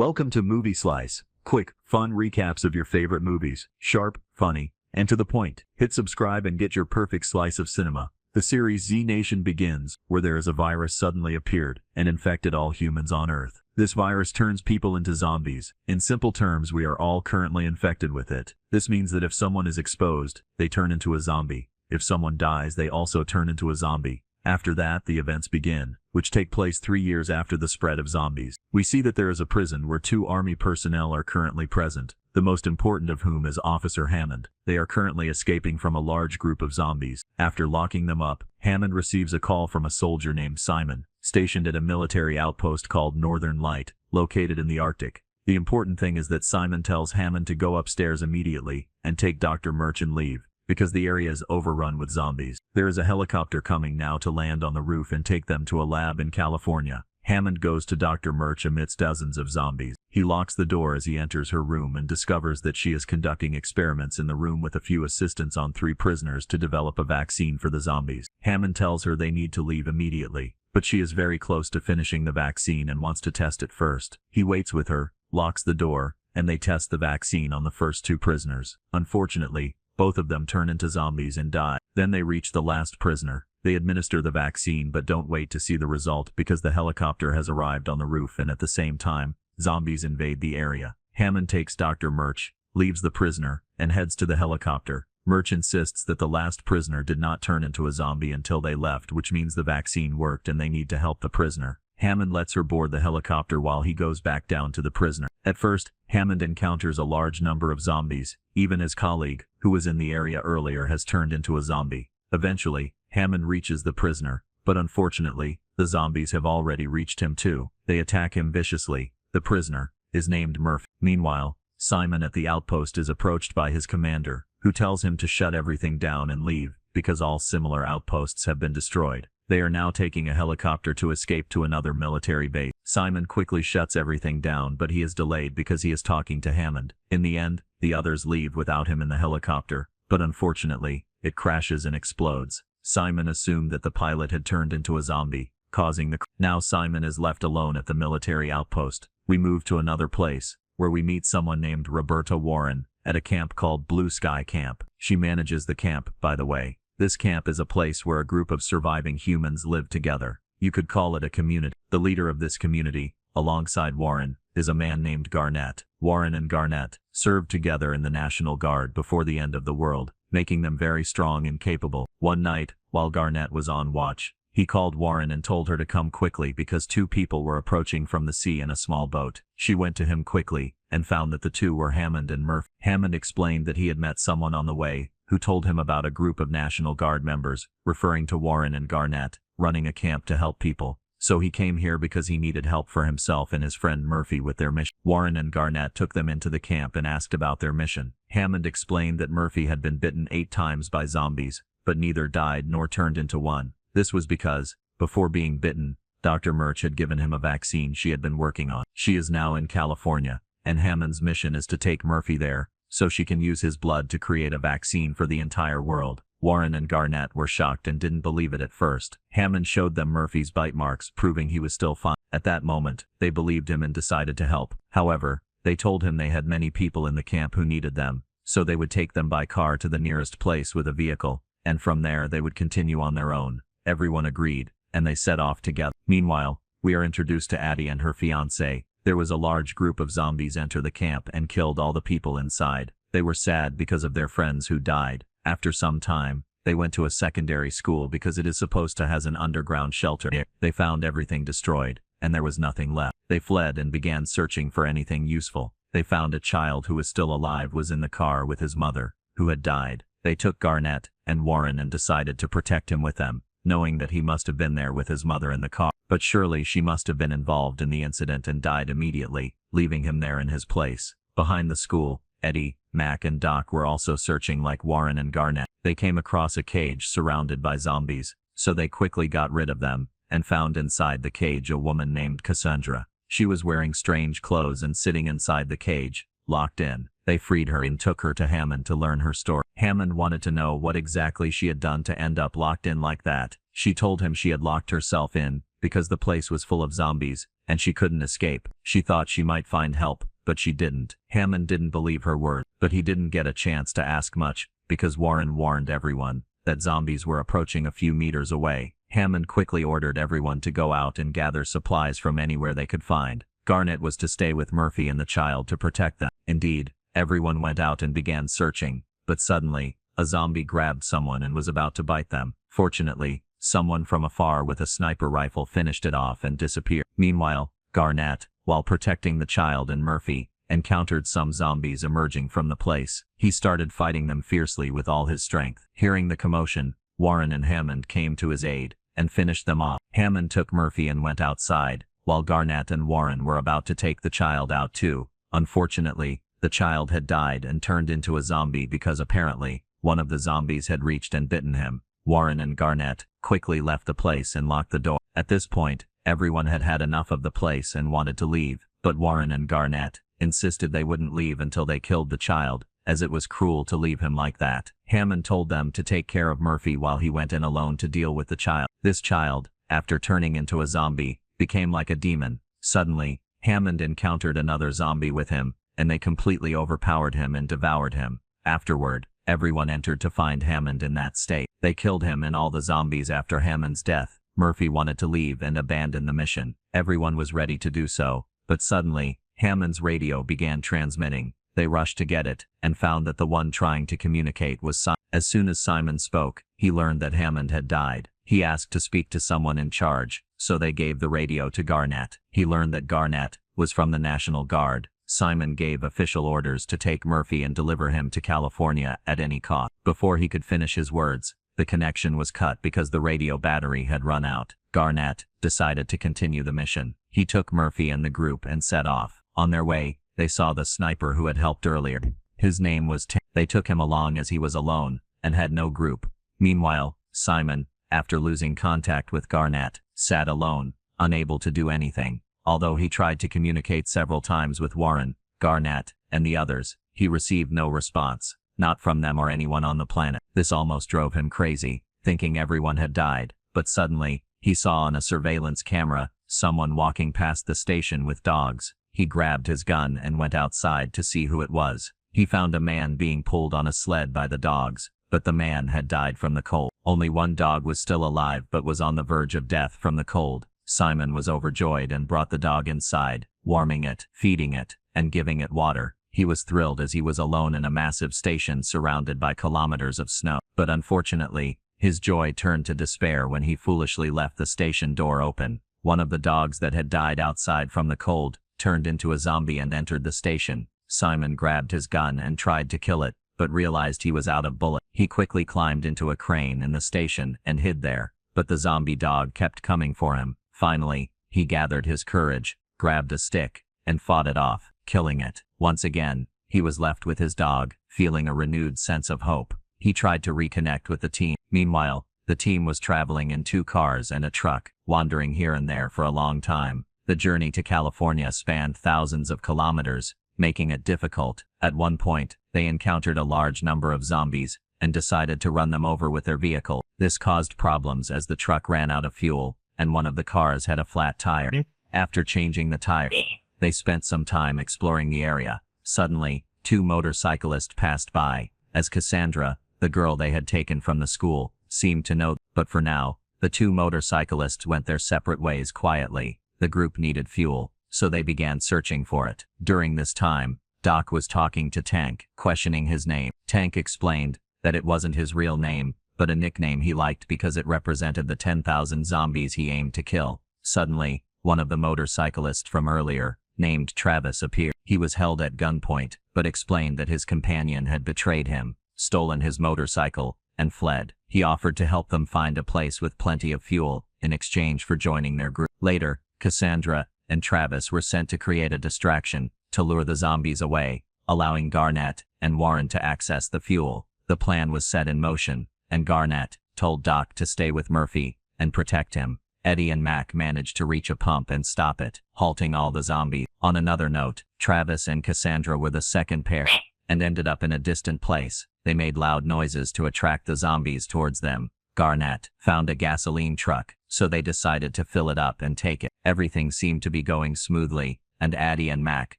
Welcome to Movie Slice. Quick, fun recaps of your favorite movies. Sharp, funny, and to the point. Hit subscribe and get your perfect slice of cinema. The series Z Nation begins, where there is a virus suddenly appeared and infected all humans on Earth. This virus turns people into zombies. In simple terms, we are all currently infected with it. This means that if someone is exposed, they turn into a zombie. If someone dies, they also turn into a zombie. After that, the events begin, which take place 3 years after the spread of zombies. We see that there is a prison where 2 army personnel are currently present, the most important of whom is Officer Hammond. They are currently escaping from a large group of zombies. After locking them up, Hammond receives a call from a soldier named Simon, stationed at a military outpost called Northern Light, located in the Arctic. The important thing is that Simon tells Hammond to go upstairs immediately and take Dr. Murch and leave, because the area is overrun with zombies. There is a helicopter coming now to land on the roof and take them to a lab in California. Hammond goes to Dr. Murch amidst dozens of zombies. He locks the door as he enters her room and discovers that she is conducting experiments in the room with a few assistants on 3 prisoners to develop a vaccine for the zombies. Hammond tells her they need to leave immediately, but she is very close to finishing the vaccine and wants to test it first. He waits with her, locks the door, and they test the vaccine on the first 2 prisoners. Unfortunately, both of them turn into zombies and die. Then they reach the last prisoner. They administer the vaccine but don't wait to see the result because the helicopter has arrived on the roof, and at the same time, zombies invade the area. Hammond takes Dr. Murch, leaves the prisoner, and heads to the helicopter. Murch insists that the last prisoner did not turn into a zombie until they left, which means the vaccine worked and they need to help the prisoner. Hammond lets her board the helicopter while he goes back down to the prisoner. At first, Hammond encounters a large number of zombies. Even his colleague, who was in the area earlier, has turned into a zombie. Eventually, Hammond reaches the prisoner, but unfortunately, the zombies have already reached him too. They attack him viciously. The prisoner is named Murphy. Meanwhile, Simon at the outpost is approached by his commander, who tells him to shut everything down and leave, because all similar outposts have been destroyed. They are now taking a helicopter to escape to another military base. Simon quickly shuts everything down, but he is delayed because he is talking to Hammond. In the end, the others leave without him in the helicopter, but unfortunately, it crashes and explodes. Simon assumed that the pilot had turned into a zombie, causing the crash. Now Simon is left alone at the military outpost. We move to another place, where we meet someone named Roberta Warren, at a camp called Blue Sky Camp. She manages the camp, by the way. This camp is a place where a group of surviving humans live together. You could call it a community. The leader of this community, alongside Warren, is a man named Garnett. Warren and Garnett served together in the National Guard before the end of the world, making them very strong and capable. One night, while Garnett was on watch, he called Warren and told her to come quickly because 2 people were approaching from the sea in a small boat. She went to him quickly and found that the 2 were Hammond and Murphy. Hammond explained that he had met someone on the way who told him about a group of National Guard members, referring to Warren and Garnett, running a camp to help people. So he came here because he needed help for himself and his friend Murphy with their mission. Warren and Garnett took them into the camp and asked about their mission. Hammond explained that Murphy had been bitten 8 times by zombies, but neither died nor turned into one. This was because, before being bitten, Dr. Murch had given him a vaccine she had been working on. She is now in California, and Hammond's mission is to take Murphy there, so she can use his blood to create a vaccine for the entire world. Warren and Garnett were shocked and didn't believe it at first. Hammond showed them Murphy's bite marks, proving he was still fine. At that moment, they believed him and decided to help. However, they told him they had many people in the camp who needed them, so they would take them by car to the nearest place with a vehicle, and from there they would continue on their own. Everyone agreed, and they set off together. Meanwhile, we are introduced to Addie and her fiancé. There was a large group of zombies enter the camp and killed all the people inside. They were sad because of their friends who died. After some time, they went to a secondary school because it is supposed to have an underground shelter. They found everything destroyed, and there was nothing left. They fled and began searching for anything useful. They found a child who was still alive was in the car with his mother, who had died. They took Garnett and Warren and decided to protect him with them, knowing that he must have been there with his mother in the car. But surely she must have been involved in the incident and died immediately, leaving him there in his place. Behind the school, Eddie, Mac and Doc were also searching like Warren and Garnett. They came across a cage surrounded by zombies, so they quickly got rid of them, and found inside the cage a woman named Cassandra. She was wearing strange clothes and sitting inside the cage, locked in. They freed her and took her to Hammond to learn her story. Hammond wanted to know what exactly she had done to end up locked in like that. She told him she had locked herself in because the place was full of zombies, and she couldn't escape. She thought she might find help, but she didn't. Hammond didn't believe her word, but he didn't get a chance to ask much, because Warren warned everyone that zombies were approaching a few meters away. Hammond quickly ordered everyone to go out and gather supplies from anywhere they could find. Garnett was to stay with Murphy and the child to protect them. Indeed, everyone went out and began searching, but suddenly, a zombie grabbed someone and was about to bite them. Fortunately, someone from afar with a sniper rifle finished it off and disappeared. Meanwhile, Garnett, while protecting the child and Murphy, encountered some zombies emerging from the place. He started fighting them fiercely with all his strength. Hearing the commotion, Warren and Hammond came to his aid and finished them off. Hammond took Murphy and went outside, while Garnett and Warren were about to take the child out too. Unfortunately, the child had died and turned into a zombie because apparently, one of the zombies had reached and bitten him. Warren and Garnett quickly left the place and locked the door. At this point, everyone had had enough of the place and wanted to leave, but Warren and Garnett insisted they wouldn't leave until they killed the child, as it was cruel to leave him like that. Hammond told them to take care of Murphy while he went in alone to deal with the child. This child, after turning into a zombie, became like a demon. Suddenly, Hammond encountered another zombie with him, and they completely overpowered him and devoured him. Afterward, everyone entered to find Hammond in that state. They killed him and all the zombies after Hammond's death. Murphy wanted to leave and abandon the mission. Everyone was ready to do so, but suddenly, Hammond's radio began transmitting. They rushed to get it, and found that the one trying to communicate was Simon. As soon as Simon spoke, he learned that Hammond had died. He asked to speak to someone in charge, so they gave the radio to Garnett. He learned that Garnett was from the National Guard. Simon gave official orders to take Murphy and deliver him to California at any cost. Before he could finish his words, the connection was cut because the radio battery had run out. Garnett decided to continue the mission. He took Murphy and the group and set off. On their way, they saw the sniper who had helped earlier. His name was Tank. They took him along as he was alone, and had no group. Meanwhile, Simon, after losing contact with Garnett, sat alone, unable to do anything. Although he tried to communicate several times with Warren, Garnett, and the others, he received no response, not from them or anyone on the planet. This almost drove him crazy, thinking everyone had died. But suddenly, he saw on a surveillance camera someone walking past the station with dogs. He grabbed his gun and went outside to see who it was. He found a man being pulled on a sled by the dogs, but the man had died from the cold. Only one dog was still alive but was on the verge of death from the cold. Simon was overjoyed and brought the dog inside, warming it, feeding it, and giving it water. He was thrilled as he was alone in a massive station surrounded by kilometers of snow. But unfortunately, his joy turned to despair when he foolishly left the station door open. One of the dogs that had died outside from the cold turned into a zombie and entered the station. Simon grabbed his gun and tried to kill it, but realized he was out of bullets. He quickly climbed into a crane in the station and hid there, but the zombie dog kept coming for him. Finally, he gathered his courage, grabbed a stick, and fought it off, killing it. Once again, he was left with his dog, feeling a renewed sense of hope. He tried to reconnect with the team. Meanwhile, the team was traveling in 2 cars and a truck, wandering here and there for a long time. The journey to California spanned thousands of kilometers, making it difficult. At one point, they encountered a large number of zombies and decided to run them over with their vehicle. This caused problems as the truck ran out of fuel, and one of the cars had a flat tire. After changing the tire, they spent some time exploring the area. Suddenly, 2 motorcyclists passed by, as Cassandra, the girl they had taken from the school, seemed to know. But for now, the 2 motorcyclists went their separate ways quietly. The group needed fuel, so they began searching for it. During this time, Doc was talking to Tank, questioning his name. Tank explained that it wasn't his real name, but a nickname he liked because it represented the 10,000 zombies he aimed to kill. Suddenly, one of the motorcyclists from earlier, named Travis, appeared. He was held at gunpoint, but explained that his companion had betrayed him, stolen his motorcycle, and fled. He offered to help them find a place with plenty of fuel, in exchange for joining their group. Later, Cassandra and Travis were sent to create a distraction, to lure the zombies away, allowing Garnett and Warren to access the fuel. The plan was set in motion, and Garnett told Doc to stay with Murphy and protect him. Eddie and Mac managed to reach a pump and stop it, halting all the zombies. On another note, Travis and Cassandra were the second pair, and ended up in a distant place. They made loud noises to attract the zombies towards them. Garnett found a gasoline truck, so they decided to fill it up and take it. Everything seemed to be going smoothly, and Addie and Mac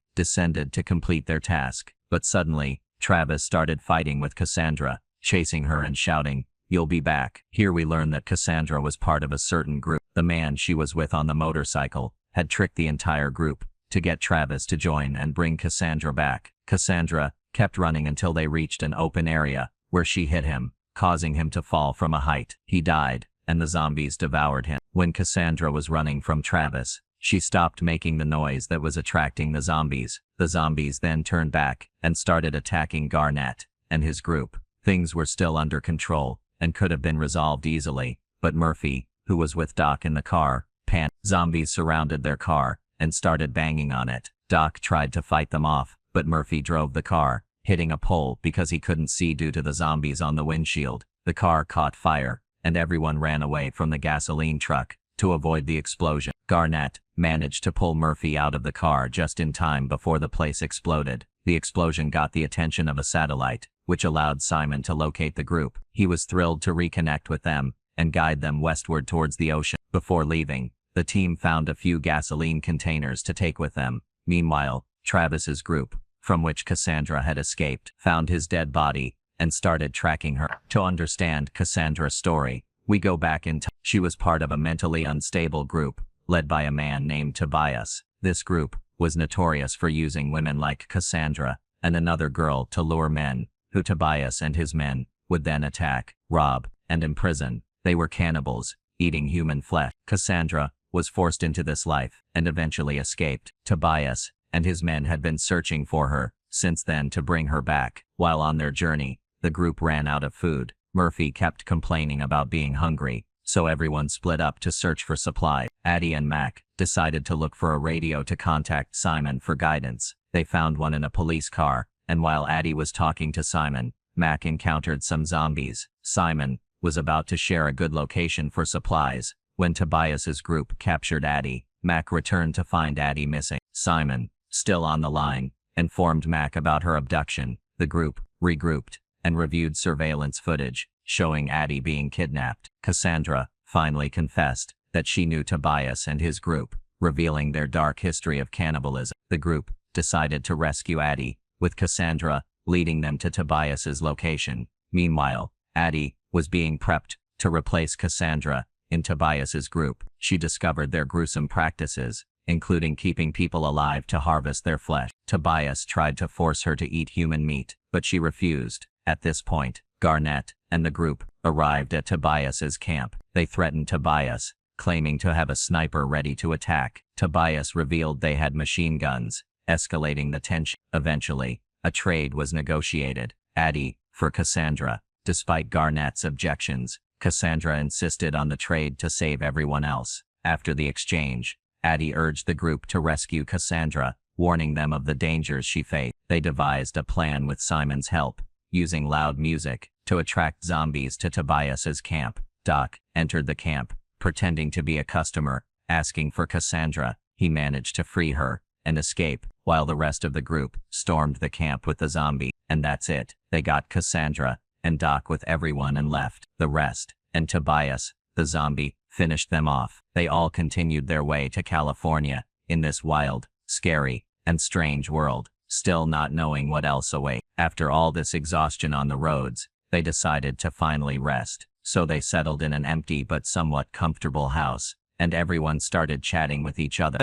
descended to complete their task. But suddenly, Travis started fighting with Cassandra, chasing her and shouting, "You'll be back." Here we learn that Cassandra was part of a certain group. The man she was with on the motorcycle had tricked the entire group to get Travis to join and bring Cassandra back. Cassandra kept running until they reached an open area where she hit him, causing him to fall from a height. He died, and the zombies devoured him. When Cassandra was running from Travis, she stopped making the noise that was attracting the zombies. The zombies then turned back and started attacking Garnett and his group. Things were still under control and could have been resolved easily, but Murphy, who was with Doc in the car, panicked. Zombies surrounded their car and started banging on it. Doc tried to fight them off, but Murphy drove the car, hitting a pole because he couldn't see due to the zombies on the windshield. The car caught fire, and everyone ran away from the gasoline truck to avoid the explosion. Garnett managed to pull Murphy out of the car just in time before the place exploded. The explosion got the attention of a satellite, which allowed Simon to locate the group. He was thrilled to reconnect with them and guide them westward towards the ocean. Before leaving, the team found a few gasoline containers to take with them. Meanwhile, Travis's group, from which Cassandra had escaped, found his dead body and started tracking her. To understand Cassandra's story, we go back in time. She was part of a mentally unstable group led by a man named Tobias. This group was notorious for using women like Cassandra and another girl to lure men, who Tobias and his men would then attack, rob, and imprison. They were cannibals, eating human flesh. Cassandra was forced into this life and eventually escaped. Tobias and his men had been searching for her since then to bring her back. While on their journey, the group ran out of food. Murphy kept complaining about being hungry, so everyone split up to search for supplies. Addie and Mac decided to look for a radio to contact Simon for guidance. They found one in a police car, and while Addie was talking to Simon, Mac encountered some zombies. Simon was about to share a good location for supplies when Tobias's group captured Addie. Mac returned to find Addie missing. Simon, still on the line, informed Mac about her abduction. The group regrouped and reviewed surveillance footage showing Addie being kidnapped. Cassandra finally confessed that she knew Tobias and his group, revealing their dark history of cannibalism. The group decided to rescue Addie, with Cassandra leading them to Tobias's location. Meanwhile, Addie was being prepped to replace Cassandra in Tobias's group. She discovered their gruesome practices, including keeping people alive to harvest their flesh. Tobias tried to force her to eat human meat, but she refused. At this point, Garnett and the group arrived at Tobias's camp. They threatened Tobias, claiming to have a sniper ready to attack. Tobias revealed they had machine guns, escalating the tension. Eventually, a trade was negotiated. Addie for Cassandra. Despite Garnett's objections, Cassandra insisted on the trade to save everyone else. After the exchange, Addie urged the group to rescue Cassandra, warning them of the dangers she faced. They devised a plan with Simon's help, using loud music to attract zombies to Tobias's camp. Doc entered the camp, pretending to be a customer, asking for Cassandra. He managed to free her and escape, while the rest of the group stormed the camp with the zombie. And that's it. They got Cassandra and Doc with everyone and left. The rest, and Tobias, the zombie, finished them off. They all continued their way to California, in this wild, scary, and strange world, still not knowing what else awaits. After all this exhaustion on the roads, they decided to finally rest. So they settled in an empty but somewhat comfortable house, and everyone started chatting with each other.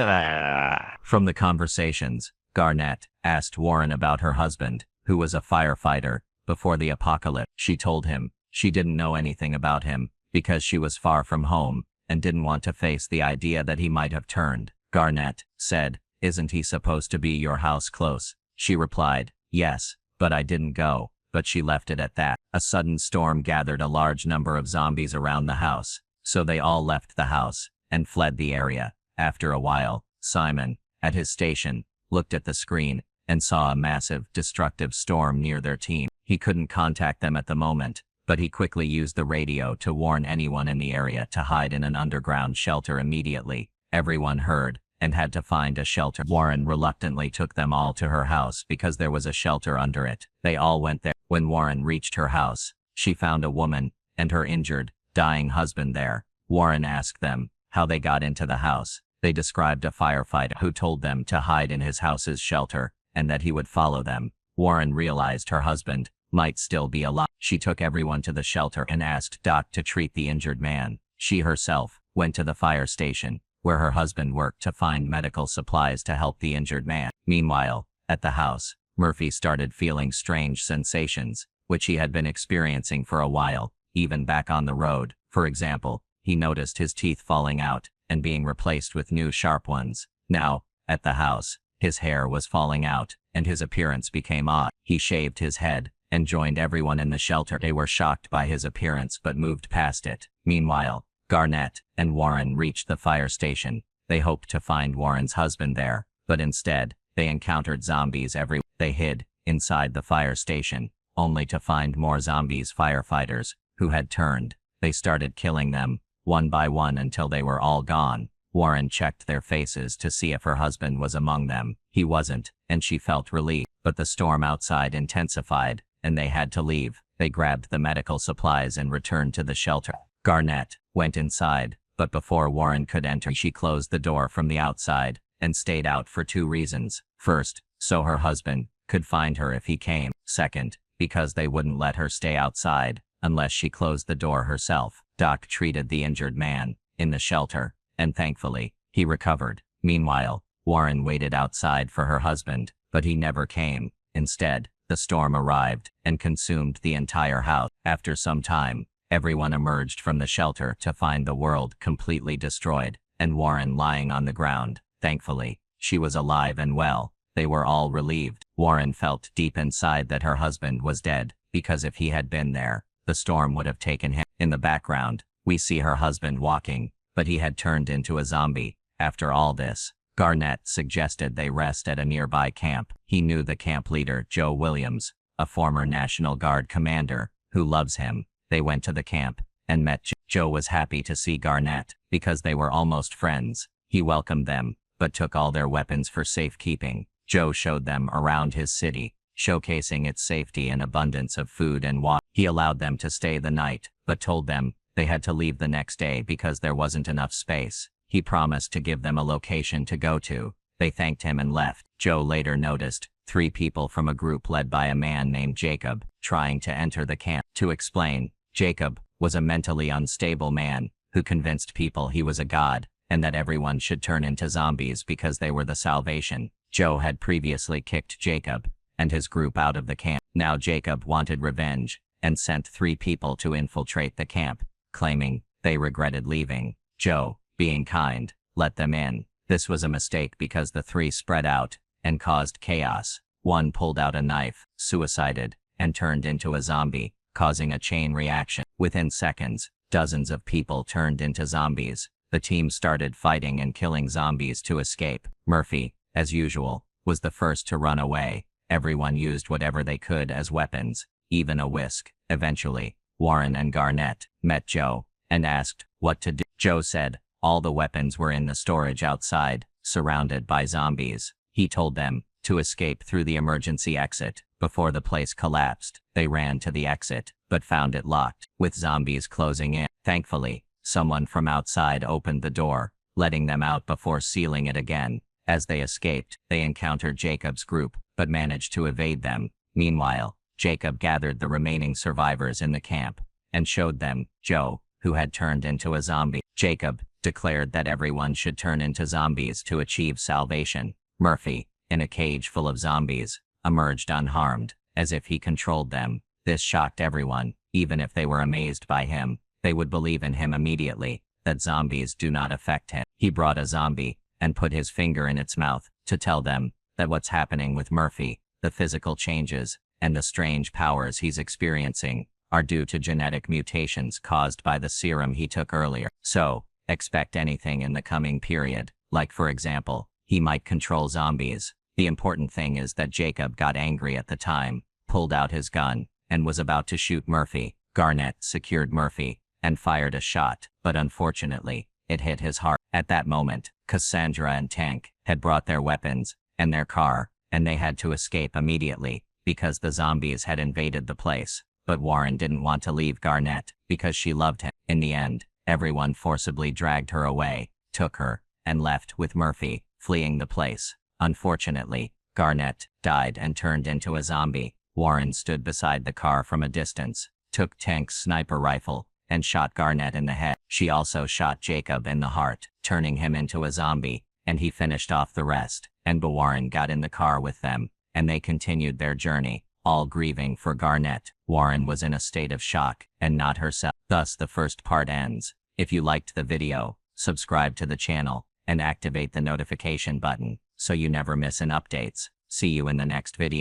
From the conversations, Garnett asked Warren about her husband, who was a firefighter, before the apocalypse. She told him she didn't know anything about him because she was far from home and didn't want to face the idea that he might have turned. Garnett said, "Isn't he supposed to be your house close?" She replied, "Yes, but I didn't go." But she left it at that. A sudden storm gathered a large number of zombies around the house, so they all left the house and fled the area. After a while, Simon, at his station, looked at the screen and saw a massive, destructive storm near their team. He couldn't contact them at the moment, but he quickly used the radio to warn anyone in the area to hide in an underground shelter immediately. Everyone heard and had to find a shelter. Warren reluctantly took them all to her house because there was a shelter under it. They all went there. When Warren reached her house, she found a woman and her injured, dying husband there. Warren asked them how they got into the house. They described a firefighter who told them to hide in his house's shelter and that he would follow them. Warren realized her husband might still be alive. She took everyone to the shelter and asked Doc to treat the injured man. She herself went to the fire station, where her husband worked, to find medical supplies to help the injured man. Meanwhile, at the house, Murphy started feeling strange sensations, which he had been experiencing for a while, even back on the road. For example, he noticed his teeth falling out and being replaced with new sharp ones. Now, at the house, his hair was falling out, and his appearance became odd. He shaved his head and joined everyone in the shelter. They were shocked by his appearance but moved past it. Meanwhile, Garnett and Warren reached the fire station. They hoped to find Warren's husband there, but instead, they encountered zombies everywhere. They hid inside the fire station, only to find more zombies firefighters who had turned. They started killing them, one by one, until they were all gone. Warren checked their faces to see if her husband was among them. He wasn't, and she felt relief. But the storm outside intensified, and they had to leave. They grabbed the medical supplies and returned to the shelter. Garnett went inside, but before Warren could enter, she closed the door from the outside and stayed out for 2 reasons. First, so her husband could find her if he came. Second, because they wouldn't let her stay outside unless she closed the door herself. Doc treated the injured man in the shelter, and thankfully, he recovered. Meanwhile, Warren waited outside for her husband, but he never came. Instead, the storm arrived and consumed the entire house. After some time, everyone emerged from the shelter to find the world completely destroyed, and Warren lying on the ground. Thankfully, she was alive and well. They were all relieved. Warren felt deep inside that her husband was dead, because if he had been there, the storm would have taken him. In the background, we see her husband walking, but he had turned into a zombie. After all this, Garnett suggested they rest at a nearby camp. He knew the camp leader, Joe Williams, a former National Guard commander, who loves him. They went to the camp and met Joe. Joe was happy to see Garnett because they were almost friends. He welcomed them, but took all their weapons for safekeeping. Joe showed them around his city, showcasing its safety and abundance of food and water. He allowed them to stay the night, but told them they had to leave the next day because there wasn't enough space. He promised to give them a location to go to. They thanked him and left. Joe later noticed 3 people from a group led by a man named Jacob trying to enter the camp. To explain, Jacob was a mentally unstable man who convinced people he was a god and that everyone should turn into zombies because they were the salvation. Joe had previously kicked Jacob and his group out of the camp. Now Jacob wanted revenge and sent 3 people to infiltrate the camp, claiming they regretted leaving. Joe, being kind, let them in. This was a mistake because the 3 spread out and caused chaos. One pulled out a knife, suicided, and turned into a zombie, causing a chain reaction. Within seconds, dozens of people turned into zombies. The team started fighting and killing zombies to escape. Murphy, as usual, was the first to run away. Everyone used whatever they could as weapons, even a whisk. Eventually, Warren and Garnett met Joe and asked what to do. Joe said all the weapons were in the storage outside, surrounded by zombies. He told them to escape through the emergency exit. Before the place collapsed, they ran to the exit, but found it locked, with zombies closing in. Thankfully, someone from outside opened the door, letting them out before sealing it again. As they escaped, they encountered Jacob's group, but managed to evade them. Meanwhile, Jacob gathered the remaining survivors in the camp and showed them Joe, who had turned into a zombie. Jacob declared that everyone should turn into zombies to achieve salvation. Murphy, in a cage full of zombies, emerged unharmed, as if he controlled them. This shocked everyone. Even if they were amazed by him, they would believe in him immediately, that zombies do not affect him. He brought a zombie and put his finger in its mouth to tell them that what's happening with Murphy, the physical changes, and the strange powers he's experiencing, are due to genetic mutations caused by the serum he took earlier. So, expect anything in the coming period, like for example, he might control zombies. The important thing is that Jacob got angry at the time, pulled out his gun, and was about to shoot Murphy. Garnett secured Murphy and fired a shot, but unfortunately, it hit his heart. At that moment, Cassandra and Tank had brought their weapons and their car, and they had to escape immediately because the zombies had invaded the place. But Warren didn't want to leave Garnett because she loved him. In the end, Everyone forcibly dragged her away, took her, and left with Murphy, fleeing the place. Unfortunately, Garnett died and turned into a zombie. Warren stood beside the car from a distance, took Tank's sniper rifle, and shot Garnett in the head. She also shot Jacob in the heart, turning him into a zombie, and he finished off the rest. And Warren got in the car with them, and they continued their journey, all grieving for Garnett. Warren was in a state of shock, and not herself. Thus the first part ends. If you liked the video, subscribe to the channel, and activate the notification button, so you never miss an updates. See you in the next video.